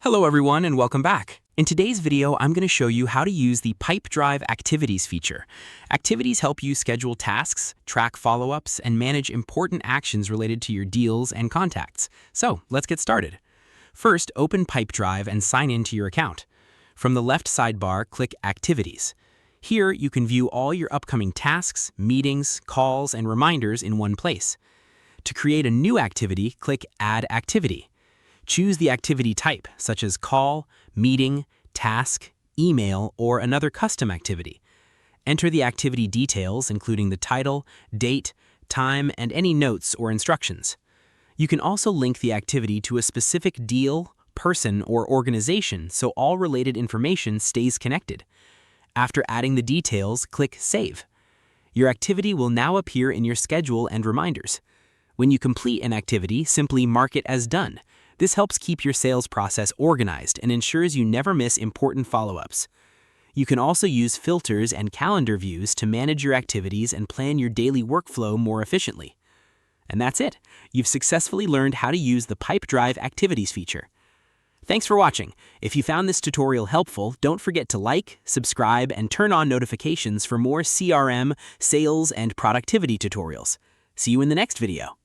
Hello everyone and welcome back. In today's video, I'm going to show you how to use the Pipedrive Activities feature. Activities help you schedule tasks, track follow-ups, and manage important actions related to your deals and contacts. So, let's get started. First, open Pipedrive and sign in to your account. From the left sidebar, click Activities. Here, you can view all your upcoming tasks, meetings, calls, and reminders in one place. To create a new activity, click Add Activity. Choose the activity type, such as call, meeting, task, email, or another custom activity. Enter the activity details, including the title, date, time, and any notes or instructions. You can also link the activity to a specific deal, person, or organization so all related information stays connected. After adding the details, click Save. Your activity will now appear in your schedule and reminders. When you complete an activity, simply mark it as done. This helps keep your sales process organized and ensures you never miss important follow-ups. You can also use filters and calendar views to manage your activities and plan your daily workflow more efficiently. And that's it. You've successfully learned how to use the Pipedrive Activities feature. Thanks for watching. If you found this tutorial helpful, don't forget to like, subscribe, and turn on notifications for more CRM, sales, and productivity tutorials. See you in the next video.